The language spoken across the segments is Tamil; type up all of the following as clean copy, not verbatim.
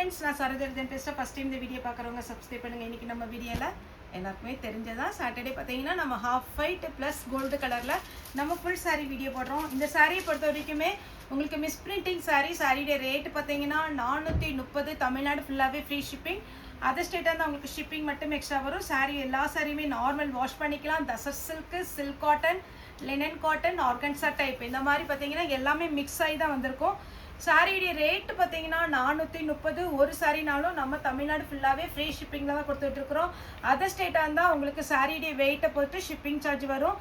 ஃப்ரெண்ட்ஸ், நான் சரோஜா பேசுகிறேன். ஃபஸ்ட் டைம் இந்த வீடியோ பார்க்குறவங்க சப்ஸ்கிரைப் பண்ணுங்கள். இன்றைக்கி நம்ம வீடியோவில் எல்லாருக்குமே தெரிஞ்சதான் சாட்டர்டே பார்த்தீங்கன்னா நம்ம ஹாஃப் ஒயிட் ப்ளஸ் கோல்டு கலரில் நம்ம ஃபுல் சாரீ வீடியோ போடுறோம். இந்த சாரியை பொறுத்த வரைக்குமே உங்களுக்கு மிஸ் பிரிண்டிங் சாரியுடைய ரேட்டு பார்த்தீங்கன்னா 430. தமிழ்நாடு ஃபுல்லாகவே ஃப்ரீ ஷிப்பிங். அதர் ஸ்டேட்டாக இருந்தால் உங்களுக்கு ஷிப்பிங் மட்டும் எக்ஸ்ட்ரா வரும். எல்லா சாரியுமே நார்மல் வாஷ் பண்ணிக்கலாம். Tussar silk, silk cotton, linen cotton, organza type இந்த மாதிரி பார்த்தீங்கன்னா எல்லாமே மிக்ஸ் ஆகி தான் வந்திருக்கும். சாரியுடைய ரேட்டு பார்த்தீங்கன்னா 430. ஒரு சாரினாலும் நம்ம தமிழ்நாடு ஃபுல்லாகவே ஃப்ரீ ஷிப்பிங்கில் தான் கொடுத்துட்ருக்குறோம். அதர் ஸ்டேட்டாக இருந்தால் உங்களுக்கு சாரியுடைய வெயிட்டை பொறுத்து ஷிப்பிங் சார்ஜ் வரும்.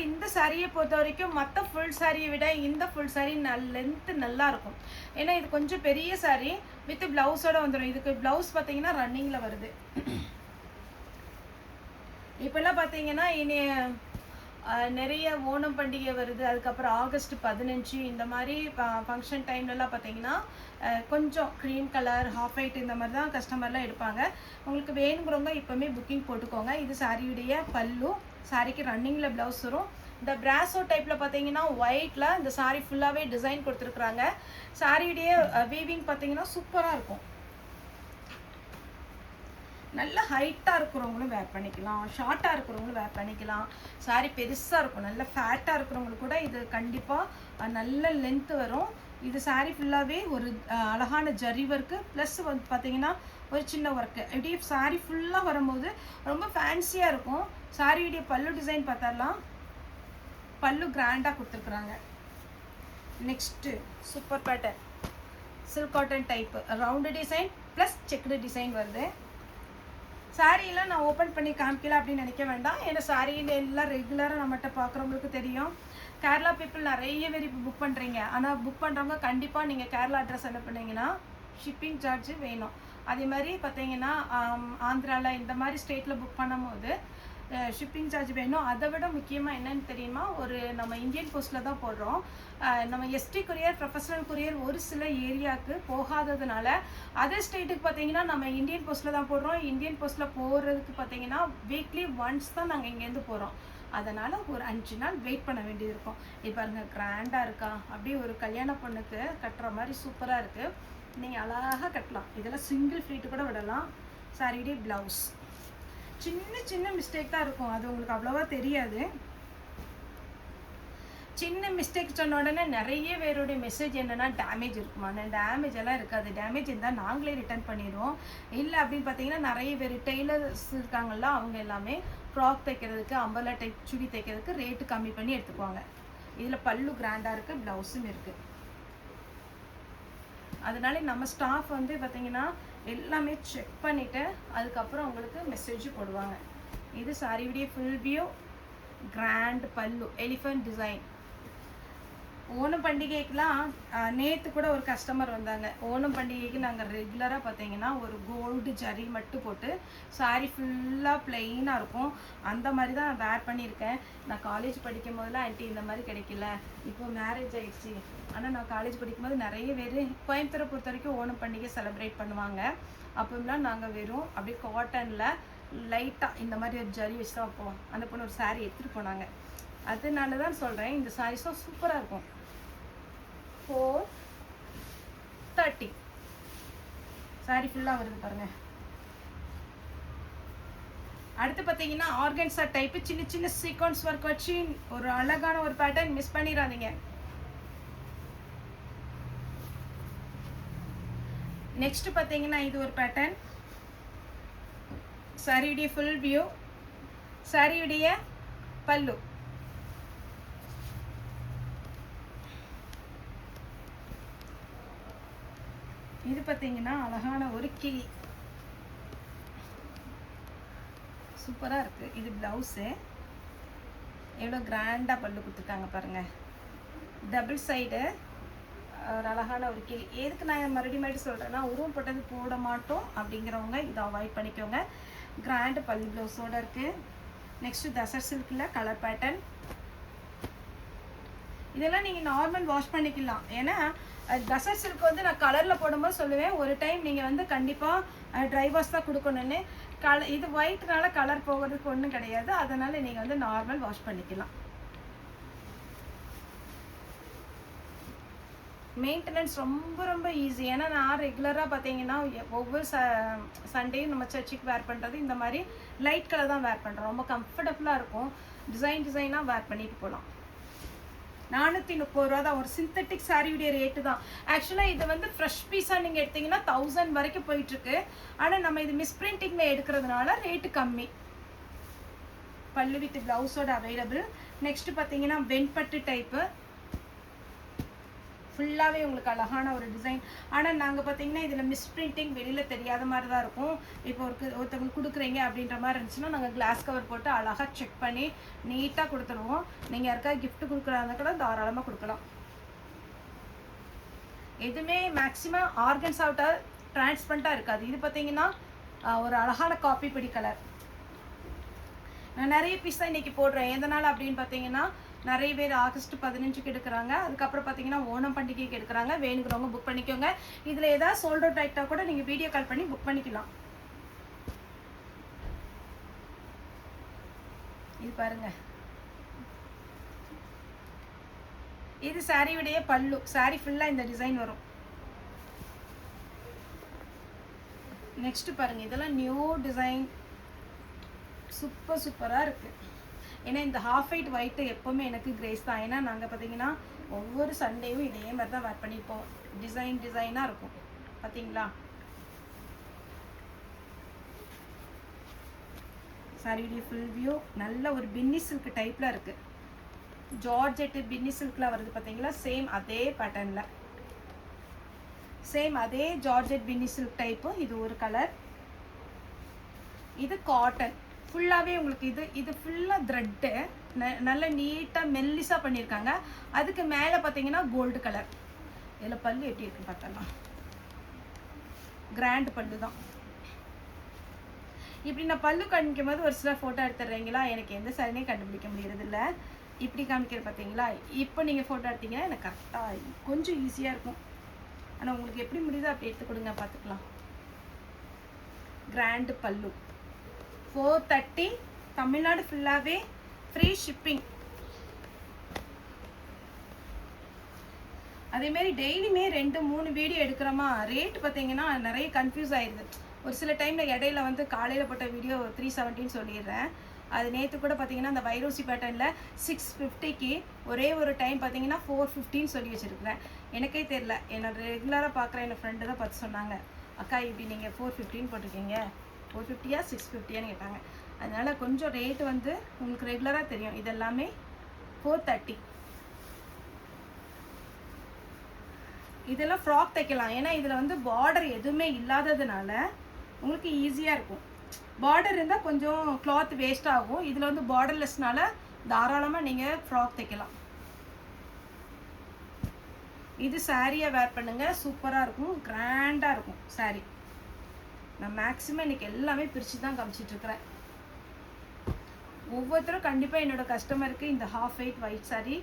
இந்த சாரியை பொறுத்த வரைக்கும் மற்ற ஃபுல் சாரியை விட இந்த ஃபுல் சாரி லென்த்து நல்லாயிருக்கும். ஏன்னா இது கொஞ்சம் பெரிய சாரி வித் ப்ளவுஸோடு வந்துடும். இதுக்கு ப்ளவுஸ் பார்த்தீங்கன்னா ரன்னிங்கில் வருது. இப்போல்லாம் பார்த்தீங்கன்னா இனி நிறைய ஓணம் பண்டிகை வருது. அதுக்கப்புறம் ஆகஸ்ட் 15 இந்த மாதிரி ஃபங்க்ஷன் டைம்லலாம் பார்த்தீங்கன்னா கொஞ்சம் க்ரீம் கலர், ஹாஃப் ஒயிட் இந்த மாதிரி தான் கஸ்டமர்லாம் எடுப்பாங்க. உங்களுக்கு வேணுங்கிறவங்க இப்போவுமே புக்கிங் போட்டுக்கோங்க. இது சாரியுடைய பல்லு. சாரிக்கு ரன்னிங்கில் ப்ளவுஸ் வரும். இந்த பிராஸோ டைப்பில் பார்த்தீங்கன்னா ஒயிட்டில் இந்த சாரி ஃபுல்லாகவே டிசைன் கொடுத்துருக்குறாங்க. சாரியுடைய வீவிங் பார்த்தீங்கன்னா சூப்பராக இருக்கும். நல்ல ஹைட்டாக இருக்கிறவங்களும் வேர் பண்ணிக்கலாம், ஷார்ட்டாக இருக்கிறவங்களும் வேர் பண்ணிக்கலாம். சாரி பெருசாக இருக்கும், நல்ல ஃபேட்டாக இருக்கிறவங்களுக்கு கூட இது கண்டிப்பாக நல்ல லென்த்து வரும். இது சாரி ஃபுல்லாகவே ஒரு அழகான ஜரி ஒர்க்கு ப்ளஸ் வந்து பார்த்திங்கன்னா ஒரு சின்ன ஒர்க்கு. இப்படி சாரி ஃபுல்லாக வரும்போது ரொம்ப ஃபேன்சியாக இருக்கும். சாரியுடைய பல்லு டிசைன் பார்த்தரலாம். பல்லு கிராண்டாக கொடுத்துருக்குறாங்க. Next super pattern silk cotton type round design plus checked design வருது. சாரியெல்லாம் நான் ஓப்பன் பண்ணி காமிக்கல அப்படின்னு நினைக்க வேண்டாம். ஏன்னா சாரியில் எல்லாம் ரெகுலராக நம்மகிட்ட பார்க்குறவங்களுக்கு தெரியும். கேரளா பீப்புள் நிறைய பேர் இப்போ புக் பண்ணுறீங்க. ஆனால் புக் பண்ணுறவங்க கண்டிப்பாக நீங்கள் கேரளா அட்ரஸ் என்ன பண்ணீங்கன்னா ஷிப்பிங் சார்ஜ் வேணும். அதே மாதிரி பார்த்தீங்கன்னா ஆந்திராவில் இந்த மாதிரி ஸ்டேட்டில் புக் பண்ணும்போது ஷிப்பிங் சார்ஜ் வேணும். அதை விட முக்கியமாக என்னென்னு தெரியுமா, நம்ம இந்தியன் போஸ்ட்டில் தான் போடுறோம். நம்ம எஸ்டி கொரியர், ப்ரொஃபஷனல் கொரியர் ஒரு சில ஏரியாவுக்கு போகாததுனால அதர் ஸ்டேட்டுக்கு பார்த்தீங்கன்னா நம்ம இந்தியன் போஸ்ட்டில் தான் போடுறோம். இந்தியன் போஸ்ட்டில் போகிறதுக்கு பார்த்தீங்கன்னா வீக்லி ஒன்ஸ் தான் நாங்கள் இங்கேருந்து போகிறோம். அதனால் ஒரு 5 நாள் வெயிட் பண்ண வேண்டியது இருக்கும். இப்போ பாருங்கள் கிராண்டாக இருக்கா, அப்படியே ஒரு கல்யாண பொண்ணுக்கு கட்டுற மாதிரி சூப்பராக இருக்குது. நீங்கள் அழகாக கட்டலாம். இதெல்லாம் சிங்கிள் ஃப்ளீட்டு கூட விடலாம். சாரியுடைய ப்ளவுஸ் சின்ன மிஸ்டேக் தான் இருக்கும், அது உங்களுக்கு அவ்வளோவா தெரியாது. சின்ன மிஸ்டேக் சொன்ன உடனே நிறைய பேருடைய மெசேஜ் என்னென்னா டேமேஜ் இருக்குமா. டேமேஜ் எல்லாம் இருக்காது. டேமேஜ் இருந்தால் நாங்களே ரிட்டர்ன் பண்ணிடுவோம். இல்லை அப்படின்னு பார்த்தீங்கன்னா நிறைய பேர் டெய்லர்ஸ் இருக்காங்கல்ல, அவங்க எல்லாமே ஃப்ராக் தைக்கிறதுக்கு, அம்பர்லா டைப் சுடி தைக்கிறதுக்கு ரேட்டு கம்மி பண்ணி எடுத்துக்குவாங்க. இதில் பல்லு கிராண்டாக இருக்குது, ப்ளவுஸும் இருக்குது. அதனால நம்ம ஸ்டாஃப் வந்து பார்த்தீங்கன்னா எல்லாமே செக் பண்ணிவிட்டு அதுக்கப்புறம் உங்களுக்கு மெசேஜ் போடுவாங்க. இது சாரியுடைய ஃபுல் வியூ. கிராண்ட் பல்லு, எலிஃபண்ட் டிசைன். ஓணம் பண்டிகைக்கெலாம் நேற்று கூட ஒரு கஸ்டமர் வந்தாங்க. ஓணம் பண்டிகைக்கு நாங்கள் ரெகுலராக பார்த்தீங்கன்னா ஒரு கோல்டு ஜரி மட்டும் போட்டு சாரி ஃபுல்லாக ப்ளெயினாக இருக்கும். அந்த மாதிரி தான் நான் வேர் பண்ணியிருக்கேன். நான் காலேஜ் படிக்கும் போதெல்லாம் ஆண்டி இந்த மாதிரி கிடைக்கல, இப்போ மேரேஜ் ஆகிடுச்சு. ஆனால் நான் காலேஜ் படிக்கும்போது நிறைய பேர் கோயம்புத்தூரை பொறுத்த வரைக்கும் ஓணம் பண்டிகை செலிப்ரேட் பண்ணுவாங்க. அப்போலாம் நாங்கள் வெறும் அப்படியே காட்டனில் லைட்டாக இந்த மாதிரி ஒரு ஜரி வச்சு தான் வைப்போம். அந்த பொண்ணு ஒரு சாரீ எடுத்துகிட்டு போனாங்க. அதனால தான் சொல்கிறேன், இந்த சாரீஸும் சூப்பராக இருக்கும். 430 சாரி ஃபுல்லாக வருது பாருங்கள். அடுத்து பார்த்தீங்கன்னா ஆர்கன்சா டைப்பு சின்ன சீக்வன்ஸ் ஒர்க் வச்சு ஒரு அழகான ஒரு பேட்டர்ன். மிஸ் பண்ணிடாதீங்க. நெக்ஸ்ட் பார்த்தீங்கன்னா இது ஒரு பேட்டர்ன். சாரியுடைய ஃபுல் வியூ, சாரியுடைய பல்லு. இது பார்த்தீங்கன்னா அழகான ஒரு கிளி, சூப்பராக இருக்குது. இது ப்ளவுஸு. எவ்வளோ கிராண்டாக பல்லு கொடுத்துருக்காங்க பாருங்கள். டபுள் சைடு ஒரு அழகான ஒரு கிளி. எதுக்கு நான் மறுபடியும் சொல்கிறேன்னா உருவம் போட்டது போட மாட்டோம் அப்படிங்கிறவங்க இதை அவாய்ட் பண்ணிக்கோங்க. கிராண்டு பல்லு ப்ளவுஸோடு இருக்குது. Next tussar சில்கில் colour pattern. இதெல்லாம் நீங்கள் நார்மல் வாஷ் பண்ணிக்கலாம். ஏன்னா தசர் சில்க் வந்து நான் கலரில் போடும்போது சொல்லுவேன், ஒரு டைம் நீங்கள் வந்து கண்டிப்பாக ட்ரை வாஷ் தான் கொடுக்கணுன்னு. இது ஒயிட்னால கலர் போகிறதுக்கு ஒன்றும் கிடையாது. அதனால் நீங்கள் வந்து நார்மல் வாஷ் பண்ணிக்கலாம். மெயின்டெனன்ஸ் ரொம்ப ரொம்ப ஈஸி. ஏன்னா நான் ரெகுலராக பார்த்தீங்கன்னா ஒவ்வொரு சண்டேயும் நம்ம சர்ச்சுக்கு வேர் பண்ணுறது இந்த மாதிரி லைட் கலர் தான் வேர் பண்ணுறோம். ரொம்ப கம்ஃபர்டபுளாக இருக்கும். டிசைனாக வேர் பண்ணிட்டு போகலாம். 430 ரூபா தான். ஒரு சிந்தட்டிக் சாரியுடைய ரேட்டு தான். ஆக்சுவலாக இது வந்து ஃப்ரெஷ் பீஸாக நீங்கள் எடுத்தீங்கன்னா 1000 வரைக்கும் போயிட்டுருக்கு. ஆனால் நம்ம இது மிஸ்பிரிண்டிங்கில் எடுக்கிறதுனால ரேட்டு கம்மி. பல்லு வித் ப்ளவுஸோட அவைலபிள். நெக்ஸ்ட் பார்த்தீங்கன்னா வெண்பட்டு டைப்பு, ஃபுல்லாகவே உங்களுக்கு அழகான ஒரு டிசைன். ஆனால் நாங்கள் பார்த்தீங்கன்னா இதில் மிஸ்பிரிண்டிங் வெளியில் தெரியாத மாதிரி தான் இருக்கும். இப்போ ஒருத்தவங்களுக்கு கொடுக்குறீங்க அப்படின்ற மாதிரி இருந்துச்சுன்னா நாங்கள் கிளாஸ் கவர் போட்டு அழகாக செக் பண்ணி நீட்டாக கொடுத்துருவோம். நீங்கள் யாருக்காவது கிஃப்ட் கொடுக்குறாங்க கூட தாராளமாக கொடுக்கலாம். எதுவுமே மேக்ஸிமம் ஆர்கன்ஸ் அவுட்டாக டிரான்ஸ்பரண்ட்டாக இருக்காது. இது பார்த்தீங்கன்னா ஒரு அழகான காப்பி பிடி கலர். நான் நிறைய பீஸ் தான் இன்றைக்கி போடுறேன். எதனால் அப்படின்னு பார்த்தீங்கன்னா நிறைய பேர் ஆகஸ்ட் 15க்கு எடுக்கிறாங்க. அதுக்கப்புறம் பார்த்தீங்கன்னா ஓணம் பண்டிகைக்கு எடுக்கிறாங்க. வேணுங்கிறவங்க புக் பண்ணிக்கோங்க. இதில் ஏதாவது சோல்ட் அவுட் ஆகிட்டா கூட நீங்கள் வீடியோ கால் பண்ணி புக் பண்ணிக்கலாம். இது பாருங்க, இது சாரியுடைய பல்லு. சாரி ஃபுல்லாக இந்த டிசைன் வரும். நெக்ஸ்ட் பாருங்க, இதெல்லாம் நியூ டிசைன், சூப்பராக இருக்குது. ஏன்னா இந்த ஹாஃப் ஒயிட் ஒயிட்டு எப்போவுமே எனக்கு கிரேஸ் தான். ஏன்னா நாங்கள் பார்த்தீங்கன்னா ஒவ்வொரு சண்டேவும் இதே மாதிரி தான் வேர் பண்ணிப்போம். டிசைனாக இருக்கும். பார்த்தீங்களா, சாரியுடைய ஃபுல் வியூ நல்ல ஒரு பின்னி சில்க் டைப்பில் இருக்குது. ஜார்ஜெட்டு பின்னி சில்கில் வருது பார்த்தீங்களா, சேம் அதே பேட்டர்னில், சேம் அதே ஜார்ஜெட் பின்னி சில்க் டைப்பு. இது ஒரு கலர். இது காட்டன் ஃபுல்லாகவே உங்களுக்கு. இது ஃபுல்லாக த்ரெட்டு நல்ல நீட்டாக மெல்லிஸாக பண்ணியிருக்காங்க. அதுக்கு மேலே பார்த்தீங்கன்னா கோல்டு கலர். இதில் பல்லு எப்படி இருக்குன்னு பார்த்தலாம். கிராண்ட் பல்லு தான். இப்படி நான் பல்லு காமிக்கும் போது ஒரு சிலர் ஃபோட்டோ எடுத்துடுறீங்களா, எனக்கு எந்த சாரினே கண்டுபிடிக்க முடியறதில்ல. இப்படி காமிக்கிற பார்த்தீங்களா, இப்போ நீங்கள் ஃபோட்டோ எடுத்தீங்கன்னா எனக்கு கரெக்டாக கொஞ்சம் ஈஸியாக இருக்கும். ஆனால் உங்களுக்கு எப்படி முடியுதோ அப்படி எடுத்து கொடுங்க, பார்த்துக்கலாம். கிராண்டு பல்லு 430. தமிழ்நாடு ஃபுல்லாகவே ஃப்ரீ ஷிப்பிங். அதேமாரி டெய்லியுமே 2-3 வீடியோ எடுக்கிறோமா, ரேட்டு பார்த்தீங்கன்னா நிறைய கன்ஃபியூஸ் ஆயிடுது. ஒரு சில டைமில் இடையில வந்து காலையில் போட்ட வீடியோ 370 சொல்லிடுறேன். அது நேற்று கூட பார்த்தீங்கன்னா அந்த வைரோசி பேட்டர்னில் 650க்கு ஒரே ஒரு டைம் பார்த்தீங்கன்னா 450 சொல்லி வச்சுருக்கிறேன். எனக்கே தெரில, என்னோட ரெகுலராக பார்க்குற என்னோடய ஃப்ரெண்டு தான் பார்த்து சொன்னாங்க, அக்கா இப்படி நீங்கள் 450 போட்டிருக்கீங்க, 450யா 650யான்னு கேட்டாங்க. அதனால் கொஞ்சம் ரேட்டு வந்து உங்களுக்கு ரெகுலராக தெரியும். இதெல்லாமே 430. இதெல்லாம் ஃப்ராக் தைக்கலாம். ஏன்னா இதில் வந்து பார்டர் எதுவுமே இல்லாததுனால உங்களுக்கு ஈஸியாக இருக்கும். பார்டர் இருந்தால் கொஞ்சம் கிளாத் வேஸ்ட் ஆகும். இதில் வந்து பார்டர்லெஸ்னால தாராளமாக நீங்கள் ஃப்ராக் தைக்கலாம். இது சாரியை வேர் பண்ணுங்கள், சூப்பராக இருக்கும், கிராண்டாக இருக்கும் சாரி. நான் மேக்ஸிமம் இன்றைக்கி எல்லாமே பிரித்து தான் காமிச்சிட்ருக்கிறேன். ஒவ்வொருத்தரும் கண்டிப்பாக என்னோடய கஸ்டமருக்கு இந்த ஹாஃப் ஒயிட் சாரி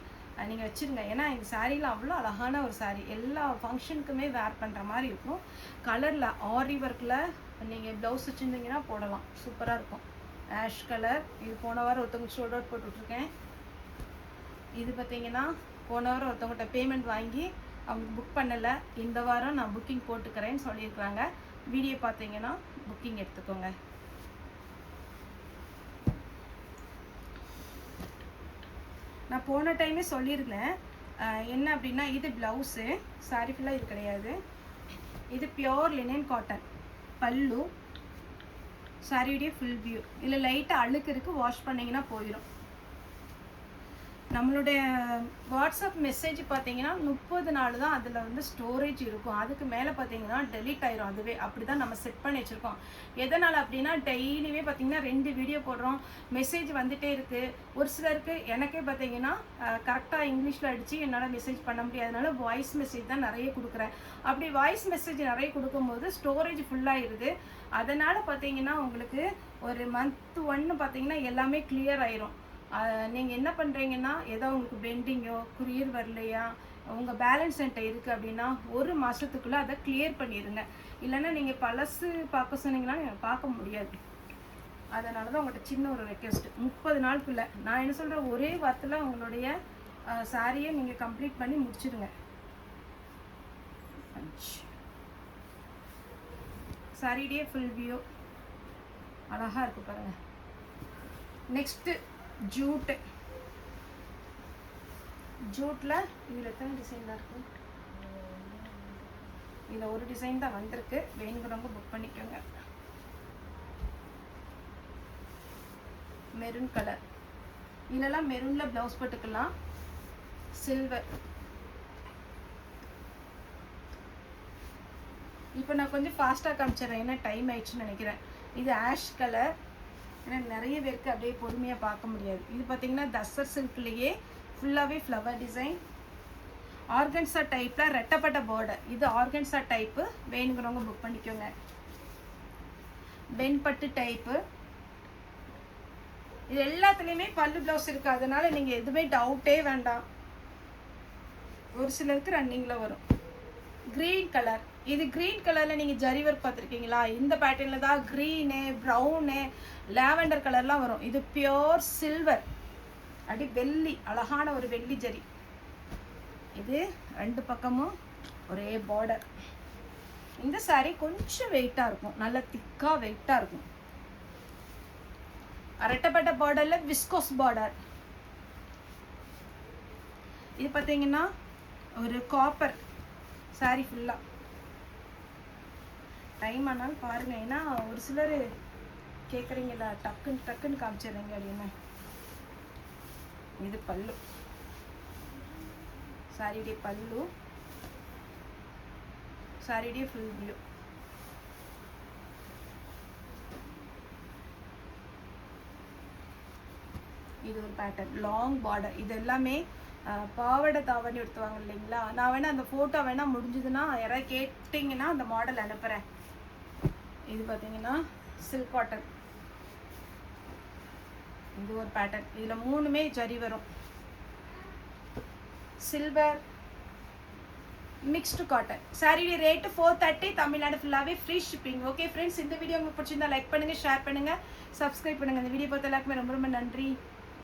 நீங்கள் வச்சுருங்க. ஏன்னா இந்த சாரியில் அவ்வளோ அழகான ஒரு சாரி, எல்லா ஃபங்க்ஷனுக்குமே வேர் பண்ணுற மாதிரி இருக்கும். கலரில் ஆரி ஒர்க்கில் நீங்கள் ப்ளவுஸ் வச்சுருந்தீங்கன்னா போடலாம், சூப்பராக இருக்கும். Ash colour. இது போன வாரம் ஒருத்தவங்க ஷோல்ட் அவுட் போட்டுட்ருக்கேன். இது பார்த்தீங்கன்னா போன வாரம் ஒருத்தவங்கள்ட்ட பேமெண்ட் வாங்கி அவங்க புக் பண்ணலை. இந்த வாரம் நான் புக்கிங் போட்டுக்கிறேன்னு சொல்லியிருக்கிறாங்க. வீடியோ பார்த்தீங்கன்னா புக்கிங் எடுத்துக்கோங்க. நான் போன டைமே சொல்லியிருந்தேன் என்ன அப்படின்னா, இது ப்ளவுஸு, சாரி ஃபுல்லாக இது கிடையாது. இது பியோர் லினன் காட்டன். பல்லு, சாரியுடைய ஃபுல் வியூ. இல்லை லைட்டாக அழுக்கு இருக்குது, வாஷ் பண்ணிங்கன்னா போயிடும். நம்மளுடைய வாட்ஸ்அப் மெசேஜ் பார்த்தீங்கன்னா 30 நாள் தான் அதில் வந்து ஸ்டோரேஜ் இருக்கும். அதுக்கு மேலே பார்த்தீங்கன்னா டெலீட் ஆயிரும். அதுவே அப்படி தான் நம்ம செட் பண்ணி வச்சுருக்கோம். எதனால் அப்படின்னா டெய்லியுமே பார்த்தீங்கன்னா 2 வீடியோ போடுறோம், மெசேஜ் வந்துகிட்டே இருக்குது. ஒரு சிலருக்கு எனக்கே பார்த்தீங்கன்னா கரெக்டாக இங்கிலீஷில் அடித்து என்னால் மெசேஜ் பண்ண முடியாதனால வாய்ஸ் மெசேஜ் தான் நிறைய கொடுக்குறேன். அப்படி வாய்ஸ் மெசேஜ் நிறைய கொடுக்கும்போது ஸ்டோரேஜ் ஃபுல்லாகிடுது. அதனால் பார்த்தீங்கன்னா உங்களுக்கு ஒரு மந்த் 1 பார்த்தீங்கன்னா எல்லாமே கிளியர் ஆயிரும். நீங்கள் என்ன பண்ணுறீங்கன்னா, ஏதோ உங்களுக்கு பெண்டிங்கோ குரியர் வரலையா, உங்கள் பேலன்ஸ் என்கிட்ட இருக்குது அப்படின்னா 1 மாதத்துக்குள்ளே அதை கிளியர் பண்ணிடுங்க. இல்லைன்னா நீங்கள் பழசு பார்க்க சொன்னீங்கன்னா பார்க்க முடியாது. அதனால தான் உங்கள்கிட்ட சின்ன ஒரு ரெக்வெஸ்ட்டு, 30 நாளுக்குள்ளே நான் என்ன சொல்கிறேன், ஒரே வாரத்தில் உங்களுடைய சாரியை நீங்கள் கம்ப்ளீட் பண்ணி முடிச்சிடுங்க. பஞ்ச். சாரியுடைய ஃபுல் வியூ அழகா இருக்கு பாருங்க. Next Jude. ஜூட்ல இதுல எத்தனை டிசைன் தான் இருக்கு? இதுல ஒரு டிசைன் தான் வந்திருக்கு. வேணுங்கிறவங்க புக் பண்ணிக்கோங்க. Maroon colour. இதெல்லாம் மெரூன்ல பிளவுஸ் போட்டுக்கலாம். சில்வர். இப்போ நான் கொஞ்சம் ஃபாஸ்ட்டாக காமிச்சிடுறேன், ஏன்னா டைம் ஆயிடுச்சுன்னு நினைக்கிறேன். இது ஆஷ் கலர். ஏன்னா நிறைய பேருக்கு அப்படியே பொறுமையாக பார்க்க முடியாது. இது பார்த்தீங்கன்னா தஸ்ஸர் சில்க்லேயே ஃபுல்லாகவே ஃப்ளவர் டிசைன். ஆர்கன்ஸா டைப்பில் ரெட்டப்பட்ட பார்டர். இது ஆர்கன்ஸா டைப்பு. வேணுங்கிறவங்க புக் பண்ணிக்கோங்க. வெண்பட்டு டைப்பு. இது எல்லாத்துலேயுமே பல்லு ப்ளவுஸ் இருக்குது, அதனால நீங்கள் எதுவுமே டவுட்டே வேண்டாம். ஒரு சிலருக்கு ரன்னிங்கில் வரும். Green colour. இது க்ரீன் கலரில் நீங்கள் ஜரி ஒர்க் பார்த்துருக்கீங்களா? இந்த பேட்டர்னில் தான் க்ரீனு, ப்ரௌனு, லாவெண்டர் கலர்லாம் வரும். இது பியோர் சில்வர். அப்படி வெள்ளி, அழகான ஒரு வெள்ளி ஜரி. இது ரெண்டு பக்கமும் ஒரே பார்டர். இந்த சாரீ கொஞ்சம் வெயிட்டாக இருக்கும், நல்ல திக்காக வெயிட்டாக இருக்கும். ரெட்டப்பட்ட பார்டரில் விஸ்கோஸ் பார்டர். இது பார்த்தீங்கன்னா ஒரு காப்பர் சாரீ ஃபுல்லாக. டைம் ஆனாலும் பாருங்கள், ஏன்னா ஒரு சிலர் கேட்குறீங்களா டக்குன்னு டக்குன்னு காமிச்சிடுறீங்க அப்படின்னு. இது பல்லு. சாரியுடைய பல்லு. சாரியுடைய ஃபுல் வியூ. இது ஒரு பேட்டர்ன், லாங் பார்டர். இது எல்லாமே பாவாடை தாவணி எடுத்துவாங்க இல்லைங்களா? நான் வேணா அந்த ஃபோட்டோ வேணா முடிஞ்சதுன்னா யாராவது கேட்டிங்கன்னா அந்த மாடல் அனுப்புகிறேன். இது பார்த்தீங்கன்னா சில்க் காட்டன். இது ஒரு பேட்டர்ன். இதில் மூணுமே ஜரி வரும். Silver mixed cotton. சாரியுடைய ரேட்டு 430. தமிழ்நாடு ஃபுல்லாகவே ஃப்ரீ ஷிப்பிங். ஓகே ஃப்ரெண்ட்ஸ், இந்த வீடியோ உங்களுக்கு பிடிச்சிருந்தா லைக் பண்ணுங்கள், ஷேர் பண்ணுங்கள், சப்ஸ்கிரைப் பண்ணுங்கள். இந்த வீடியோ பார்த்த எல்லாருக்குமே ரொம்ப ரொம்ப நன்றி.